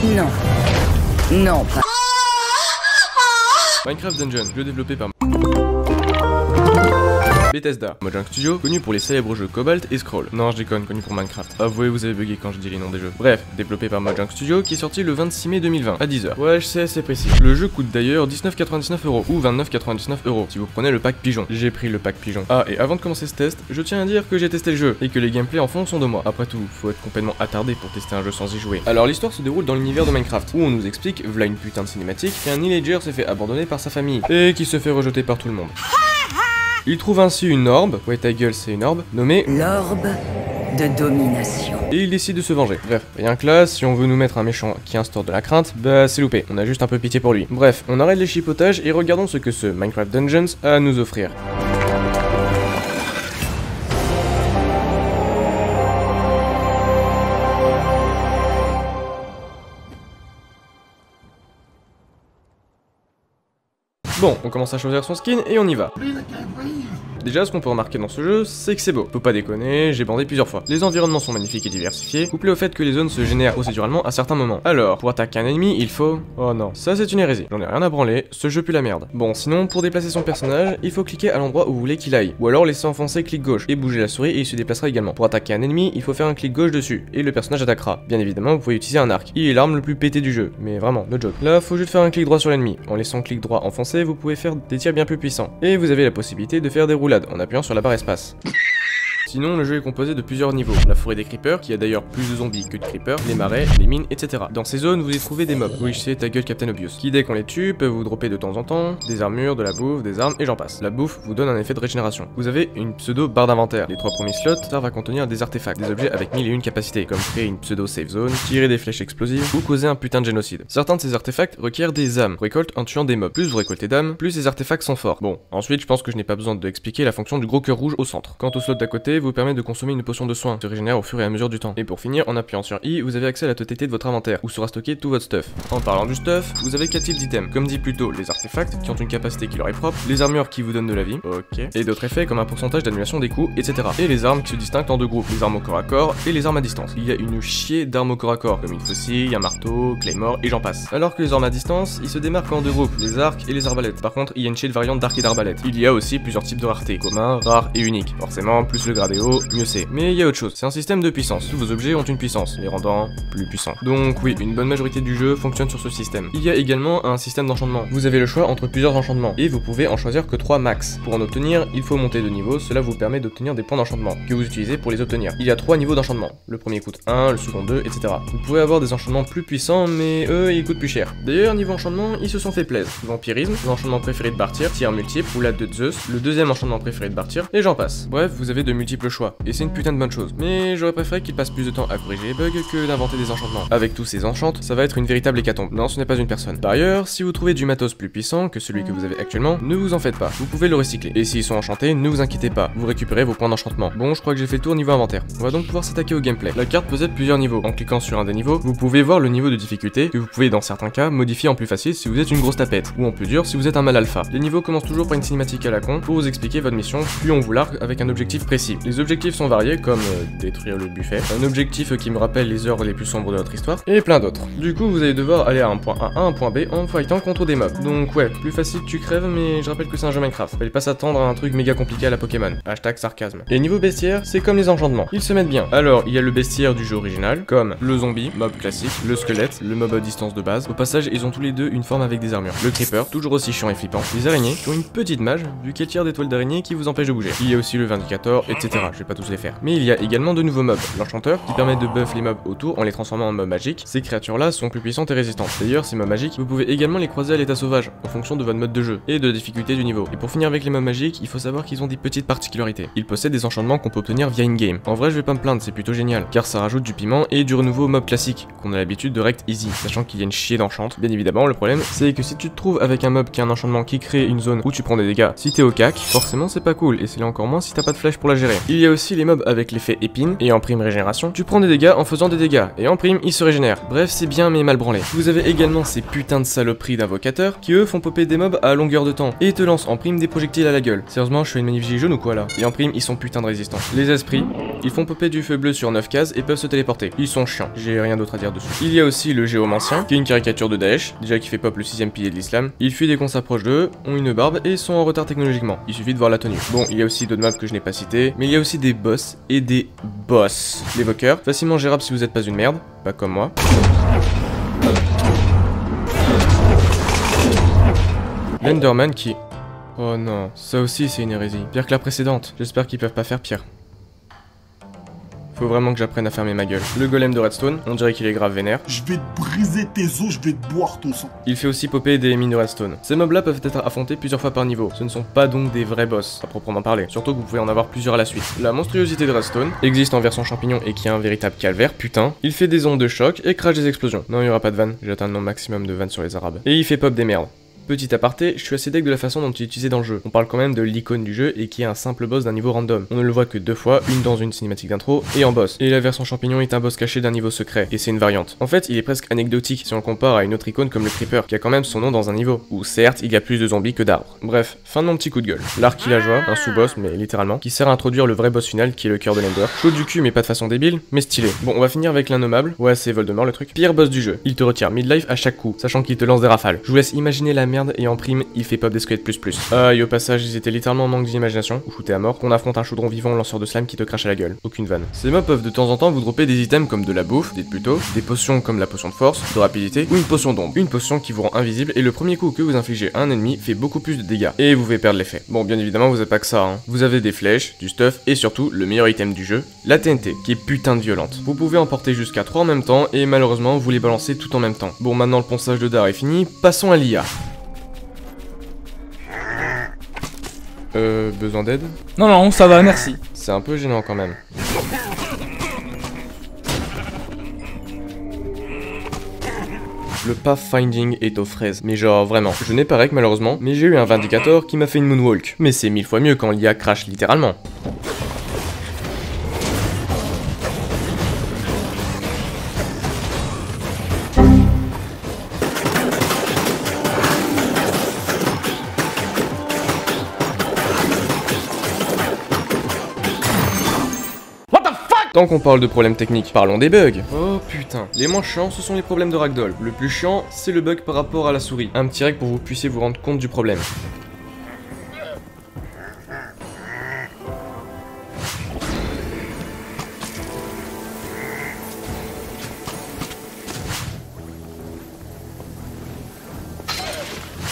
Non. Non, pas. Minecraft Dungeon, jeu développé par Bethesda, Mojang Studio, connu pour les célèbres jeux Cobalt et Scroll. Non, je déconne, connu pour Minecraft. Avouez, vous avez bugué quand je dis les noms des jeux. Bref, développé par Mojang Studio, qui est sorti le 26 mai 2020, à 10h. Ouais, je sais, c'est précis. Le jeu coûte d'ailleurs 19,99€ ou 29,99€ si vous prenez le pack pigeon. J'ai pris le pack pigeon. Ah, et avant de commencer ce test, je tiens à dire que j'ai testé le jeu, et que les gameplays en fond sont de moi. Après tout, faut être complètement attardé pour tester un jeu sans y jouer. Alors l'histoire se déroule dans l'univers de Minecraft, où on nous explique, v'là une putain de cinématique, qu'un villager s'est fait abandonner par sa famille, et qui se fait rejeter par tout le monde. Il trouve ainsi une orbe, ouais ta gueule c'est une orbe, nommée L'orbe de domination. et il décide de se venger. Bref, rien que là, si on veut nous mettre un méchant qui instaure de la crainte, bah c'est loupé, on a juste un peu pitié pour lui. Bref, on arrête les chipotages et regardons ce que ce Minecraft Dungeons a à nous offrir. Bon, on commence à choisir son skin et on y va. Déjà, ce qu'on peut remarquer dans ce jeu, c'est que c'est beau. Faut pas déconner, j'ai bandé plusieurs fois. Les environnements sont magnifiques et diversifiés, couplés au fait que les zones se génèrent procéduralement à certains moments. Alors, pour attaquer un ennemi, il faut... Oh non, ça c'est une hérésie. J'en ai rien à branler, ce jeu pue la merde. Bon, sinon, pour déplacer son personnage, il faut cliquer à l'endroit où vous voulez qu'il aille. Ou alors laisser enfoncer clic gauche et bouger la souris et il se déplacera également. Pour attaquer un ennemi, il faut faire un clic gauche dessus, et le personnage attaquera. Bien évidemment, vous pouvez utiliser un arc. Il est l'arme le plus pété du jeu, mais vraiment, no joke. Là, faut juste faire un clic droit sur l'ennemi. En laissant clic droit enfoncé, vous pouvez faire des tirs bien plus puissants. Et vous avez la possibilité de faire des roulades en appuyant sur la barre espace. Sinon, le jeu est composé de plusieurs niveaux. La forêt des creepers, qui a d'ailleurs plus de zombies que de creepers, les marais, les mines, etc. Dans ces zones, vous y trouvez des mobs. Oui, je sais, ta gueule Captain Obvious. Qui, dès qu'on les tue, peuvent vous dropper de temps en temps, des armures, de la bouffe, des armes, et j'en passe. La bouffe vous donne un effet de régénération. Vous avez une pseudo barre d'inventaire. Les 3 premiers slots servent à contenir des artefacts, des objets avec 1001 capacités, comme créer une pseudo safe zone, tirer des flèches explosives, ou causer un putain de génocide. Certains de ces artefacts requièrent des âmes, récoltent en tuant des mobs. Plus vous récoltez d'âmes, plus ces artefacts sont forts. Bon, ensuite, je pense que je n'ai pas besoin d'expliquer la fonction du gros cœur rouge au centre. Quant au slot d'à côté, vous permet de consommer une potion de soin, se régénère au fur et à mesure du temps. Et pour finir, en appuyant sur I, vous avez accès à la totalité de votre inventaire, où sera stocké tout votre stuff. En parlant du stuff, vous avez 4 types d'items, comme dit plus tôt, les artefacts, qui ont une capacité qui leur est propre, les armures qui vous donnent de la vie, ok, et d'autres effets comme un pourcentage d'annulation des coups, etc. Et les armes qui se distinguent en deux groupes, les armes au corps à corps et les armes à distance. Il y a une chier d'armes au corps à corps, comme une faucille, un marteau, claymore, et j'en passe. Alors que les armes à distance, ils se démarquent en deux groupes, les arcs et les arbalètes. Par contre, il y a une chier de variantes d'arc et d'arbalète. Il y a aussi plusieurs types de rareté, commun, rare et unique. Forcément, plus le grade est haut, mieux c'est. Mais il y a autre chose, c'est un système de puissance. Tous vos objets ont une puissance, les rendant plus puissants. Donc oui, une bonne majorité du jeu fonctionne sur ce système. Il y a également un système d'enchantement. Vous avez le choix entre plusieurs enchantements, et vous pouvez en choisir que 3 max. Pour en obtenir, il faut monter de niveau, cela vous permet d'obtenir des points d'enchantement, que vous utilisez pour les obtenir. Il y a 3 niveaux d'enchantement. Le premier coûte 1, le second 2, etc. Vous pouvez avoir des enchantements plus puissants, mais eux, ils coûtent plus cher. D'ailleurs, niveau enchantement, ils se sont fait plaisir. Vampirisme, l'enchantement préféré de Bartir, tir multiple, ou la de Zeus, le deuxième enchantement préféré de Bartir, et j'en passe. Bref, vous avez de multiples choix, et c'est une putain de bonne chose. Mais j'aurais préféré qu'il passe plus de temps à corriger les bugs que d'inventer des enchantements. Avec tous ces enchantes, ça va être une véritable hécatombe. Non, ce n'est pas une personne. Par ailleurs, si vous trouvez du matos plus puissant que celui que vous avez actuellement, ne vous en faites pas. Vous pouvez le recycler. Et s'ils sont enchantés, ne vous inquiétez pas. Vous récupérez vos points d'enchantement. Bon, je crois que j'ai fait le tour niveau inventaire. On va donc pouvoir s'attaquer au gameplay. La carte possède plusieurs niveaux. En cliquant sur un des niveaux, vous pouvez voir le niveau de difficulté que vous pouvez dans certains cas modifier en plus facile si vous êtes une grosse tapette, ou en plus dur si vous êtes un mal alpha. Les niveaux commencent toujours par une cinématique à la con pour vous expliquer votre mission, puis on vous largue avec un objectif précis. Les objectifs sont variés comme détruire le buffet, un objectif qui me rappelle les heures les plus sombres de notre histoire, et plein d'autres. Du coup, vous allez devoir aller à un point A à un point B en fightant contre des mobs. Donc ouais, plus facile tu crèves, mais je rappelle que c'est un jeu Minecraft. Fallait pas s'attendre à un truc méga compliqué à la Pokémon. Hashtag sarcasme. Et niveau bestiaire, c'est comme les enchantements. Ils se mettent bien. Alors, il y a le bestiaire du jeu original, comme le zombie, mob classique, le squelette, le mob à distance de base. Au passage, ils ont tous les deux une forme avec des armures. Le creeper, toujours aussi chiant et flippant. Les araignées, qui ont une petite mage, vu qu'elles tirent des toiles d'araignée qui vous empêchent de bouger. Il y a aussi le vindicator, etc. Je vais pas tous les faire. Mais il y a également de nouveaux mobs. L'enchanteur, qui permet de buff les mobs autour en les transformant en mobs magiques. Ces créatures-là sont plus puissantes et résistantes. D'ailleurs, ces mobs magiques, vous pouvez également les croiser à l'état sauvage, en fonction de votre mode de jeu, et de la difficulté du niveau. Et pour finir avec les mobs magiques, il faut savoir qu'ils ont des petites particularités. Ils possèdent des enchantements qu'on peut obtenir via in-game. En vrai, je vais pas me plaindre, c'est plutôt génial, car ça rajoute du piment et du renouveau mob classique, qu'on a l'habitude de rect easy, sachant qu'il y a une chier d'enchante. Bien évidemment, le problème, c'est que si tu te trouves avec un mob qui a un enchantement qui crée une zone où tu prends des dégâts, si t'es au cac, forcément c'est pas cool, et c'est là encore moins si t'as pas de flèche pour la gérer. Il y a aussi les mobs avec l'effet épine, et en prime régénération, tu prends des dégâts en faisant des dégâts, et en prime, ils se régénèrent. Bref, c'est bien mais mal branlé. Vous avez également ces putains de saloperies d'invocateurs, qui eux font popper des mobs à longueur de temps, et te lancent en prime des projectiles à la gueule. Sérieusement, je fais une manif gilet jaune ou quoi là? Et en prime, ils sont putain de résistants. Les esprits, ils font popper du feu bleu sur 9 cases et peuvent se téléporter. Ils sont chiants, j'ai rien d'autre à dire dessus. Il y a aussi le géomancien, qui est une caricature de Daesh, déjà qui fait pop le 6ème pilier de l'islam. Il fuit dès qu'on s'approche d'eux, ont une barbe et sont en retard technologiquement. Il suffit de voir la tenue. Bon, il y a aussi d'autres maps que je n'ai pas cités, mais il y a aussi des boss et des boss. L'évoqueur, facilement gérable si vous n'êtes pas une merde, pas comme moi. L'Enderman qui... Oh non, ça aussi c'est une hérésie. Pire que la précédente. J'espère qu'ils peuvent pas faire pire. Faut vraiment que j'apprenne à fermer ma gueule. Le golem de Redstone, on dirait qu'il est grave vénère. Je vais te briser tes os, je vais te boire ton sang. Il fait aussi popper des mines de Redstone. Ces mobs là peuvent être affrontés plusieurs fois par niveau. Ce ne sont pas donc des vrais boss, à proprement parler. Surtout que vous pouvez en avoir plusieurs à la suite. La monstruosité de Redstone existe en version champignon et qui est un véritable calvaire, putain. Il fait des ondes de choc et crache des explosions. Non, il y aura pas de vannes. J'ai atteint le nombre maximum de vannes sur les arabes. Et il fait pop des merdes. Petit aparté, je suis assez deg de la façon dont il est utilisé dans le jeu. On parle quand même de l'icône du jeu et qui est un simple boss d'un niveau random. On ne le voit que 2 fois, une dans une cinématique d'intro et en boss. Et la version champignon est un boss caché d'un niveau secret, et c'est une variante. En fait, il est presque anecdotique si on le compare à une autre icône comme le Creeper, qui a quand même son nom dans un niveau, où certes, il y a plus de zombies que d'arbres. Bref, fin de mon petit coup de gueule. L'arc villageois, un sous-boss, mais littéralement, qui sert à introduire le vrai boss final qui est le cœur de l'Ender. Chaud du cul mais pas de façon débile, mais stylé. Bon, on va finir avec l'innommable. Ouais, c'est Voldemort le truc. Pire boss du jeu. Il te retire midlife à chaque coup, sachant qu'il te lance des rafales. Je vous laisse imaginer la merde et en prime, il fait pop des squelettes plus. Ah, et au passage, ils étaient littéralement en manque d'imagination, ou shootés à mort, qu'on affronte un chaudron vivant lanceur de slime qui te crache à la gueule. Aucune vanne. Ces mobs peuvent de temps en temps vous dropper des items comme de la bouffe, dites plutôt, des potions comme la potion de force, de rapidité, ou une potion d'ombre. Une potion qui vous rend invisible et le premier coup que vous infligez à un ennemi fait beaucoup plus de dégâts. Et vous pouvez perdre l'effet. Bon, bien évidemment, vous avez pas que ça, hein. Vous avez des flèches, du stuff, et surtout, le meilleur item du jeu, la TNT, qui est putain de violente. Vous pouvez en porter jusqu'à 3 en même temps, et malheureusement, vous les balancez tout en même temps. Bon, maintenant le ponçage de dard est fini, passons à l'IA. Besoin d'aide? Non, non, ça va, merci. C'est un peu gênant quand même. Le pathfinding est aux fraises, mais genre vraiment. Je n'ai pas rec malheureusement, mais j'ai eu un vindicator qui m'a fait une moonwalk. Mais c'est 1000 fois mieux quand l'IA crash littéralement. Tant qu'on parle de problèmes techniques, parlons des bugs. Oh putain. Les moins chiants, ce sont les problèmes de ragdoll. Le plus chiant, c'est le bug par rapport à la souris. Un petit rec pour que vous puissiez vous rendre compte du problème.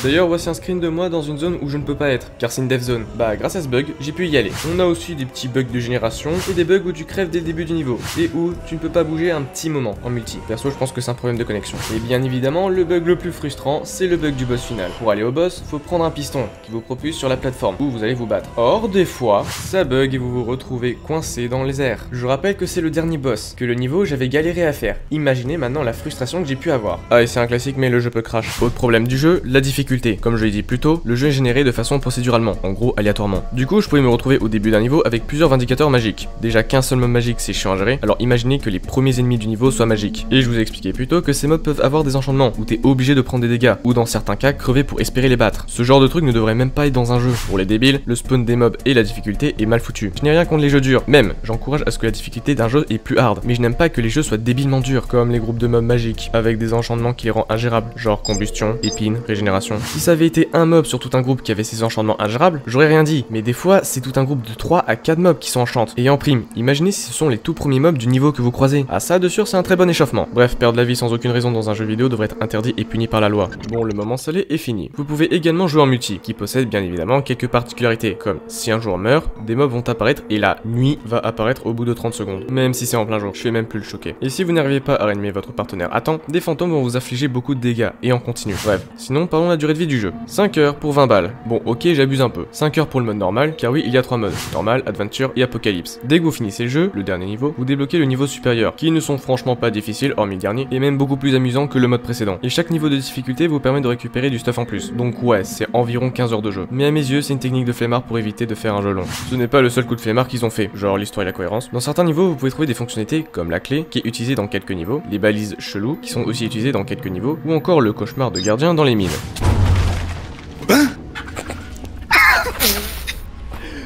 D'ailleurs, voici un screen de moi dans une zone où je ne peux pas être, car c'est une dev zone. Bah, grâce à ce bug, j'ai pu y aller. On a aussi des petits bugs de génération, et des bugs où tu crèves dès le début du niveau, et où tu ne peux pas bouger un petit moment, en multi. Perso, je pense que c'est un problème de connexion. Et bien évidemment, le bug le plus frustrant, c'est le bug du boss final. Pour aller au boss, faut prendre un piston, qui vous propulse sur la plateforme, où vous allez vous battre. Or, des fois, ça bug et vous vous retrouvez coincé dans les airs. Je rappelle que c'est le dernier boss, que le niveau j'avais galéré à faire. Imaginez maintenant la frustration que j'ai pu avoir. Ah, et c'est un classique, mais le jeu peut crash. Autre problème du jeu, la difficulté. Comme je l'ai dit plus tôt, le jeu est généré de façon procéduralement, en gros aléatoirement. Du coup, je pouvais me retrouver au début d'un niveau avec plusieurs vindicateurs magiques. Déjà qu'un seul mob magique c'est chiant à gérer, alors imaginez que les premiers ennemis du niveau soient magiques. Et je vous ai expliqué plus tôt que ces mobs peuvent avoir des enchantements, où t'es obligé de prendre des dégâts, ou dans certains cas crever pour espérer les battre. Ce genre de truc ne devrait même pas être dans un jeu. Pour les débiles, le spawn des mobs et la difficulté est mal foutu. Je n'ai rien contre les jeux durs, même, j'encourage à ce que la difficulté d'un jeu est plus hard, mais je n'aime pas que les jeux soient débilement durs, comme les groupes de mobs magiques, avec des enchantements qui les rendent ingérables, genre combustion, épine, régénération. Si ça avait été un mob sur tout un groupe qui avait ses enchantements ingérables, j'aurais rien dit, mais des fois c'est tout un groupe de 3 à 4 mobs qui sont enchantés. Et en prime, imaginez si ce sont les tout premiers mobs du niveau que vous croisez. Ah ça de sûr c'est un très bon échauffement. Bref, perdre la vie sans aucune raison dans un jeu vidéo devrait être interdit et puni par la loi. Bon, le moment salé est fini. Vous pouvez également jouer en multi, qui possède bien évidemment quelques particularités, comme si un joueur meurt, des mobs vont apparaître et la nuit va apparaître au bout de 30 secondes. Même si c'est en plein jour, je vais même plus le choquer. Et si vous n'arrivez pas à réanimer votre partenaire à temps, des fantômes vont vous affliger beaucoup de dégâts, et en continu. Bref, sinon parlons de la durée durée de vie du jeu. 5 heures pour 20 balles. Bon ok j'abuse un peu. 5 heures pour le mode normal, car oui il y a 3 modes. Normal, Adventure et Apocalypse. Dès que vous finissez le jeu, le dernier niveau, vous débloquez le niveau supérieur, qui ne sont franchement pas difficiles hormis le dernier, et même beaucoup plus amusant que le mode précédent. Et chaque niveau de difficulté vous permet de récupérer du stuff en plus. Donc ouais, c'est environ 15 heures de jeu. Mais à mes yeux, c'est une technique de flemmard pour éviter de faire un jeu long. Ce n'est pas le seul coup de flemmard qu'ils ont fait, genre l'histoire et la cohérence. Dans certains niveaux, vous pouvez trouver des fonctionnalités comme la clé, qui est utilisée dans quelques niveaux, les balises chelous, qui sont aussi utilisées dans quelques niveaux, ou encore le cauchemar de gardien dans les mines.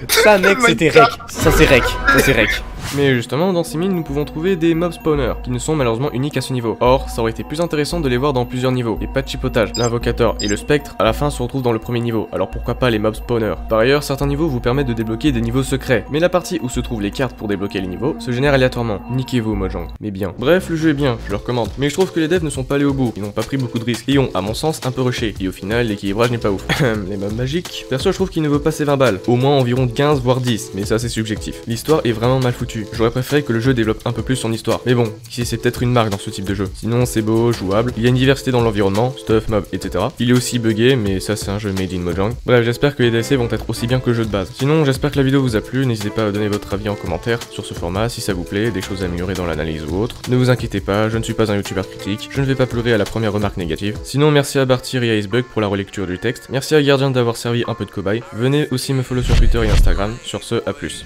Ça mec c'était rec, ça c'est rec, ça c'est rec. Mais justement, dans ces mines, nous pouvons trouver des mob spawners, qui ne sont malheureusement uniques à ce niveau. Or, ça aurait été plus intéressant de les voir dans plusieurs niveaux, et pas de chipotage. L'invocateur et le spectre, à la fin, se retrouvent dans le premier niveau, alors pourquoi pas les mob spawners. Par ailleurs, certains niveaux vous permettent de débloquer des niveaux secrets, mais la partie où se trouvent les cartes pour débloquer les niveaux se génère aléatoirement. Niquez-vous, Mojang. Mais bien. Bref, le jeu est bien, je le recommande. Mais je trouve que les devs ne sont pas allés au bout, ils n'ont pas pris beaucoup de risques, et ont, à mon sens, un peu rushé. Et au final, l'équilibrage n'est pas ouf. Les mobs magiques. Perso, je trouve qu'il ne vaut pas ses 20 balles. Au moins environ 15 voire 10, mais ça c'est subjectif. L'histoire est vraiment mal foutue. J'aurais préféré que le jeu développe un peu plus son histoire. Mais bon, ici c'est peut-être une marque dans ce type de jeu. Sinon c'est beau, jouable, il y a une diversité dans l'environnement, stuff, mob, etc. Il est aussi buggé, mais ça c'est un jeu made in Mojang. Bref, j'espère que les DLC vont être aussi bien que le jeu de base. Sinon, j'espère que la vidéo vous a plu, n'hésitez pas à donner votre avis en commentaire sur ce format, si ça vous plaît, des choses à améliorer dans l'analyse ou autre. Ne vous inquiétez pas, je ne suis pas un youtubeur critique, je ne vais pas pleurer à la première remarque négative. Sinon, merci à Bartir et à Icebug pour la relecture du texte, merci à Gardien d'avoir servi un peu de cobaye. Venez aussi me follow sur Twitter et Instagram, sur ce, à plus.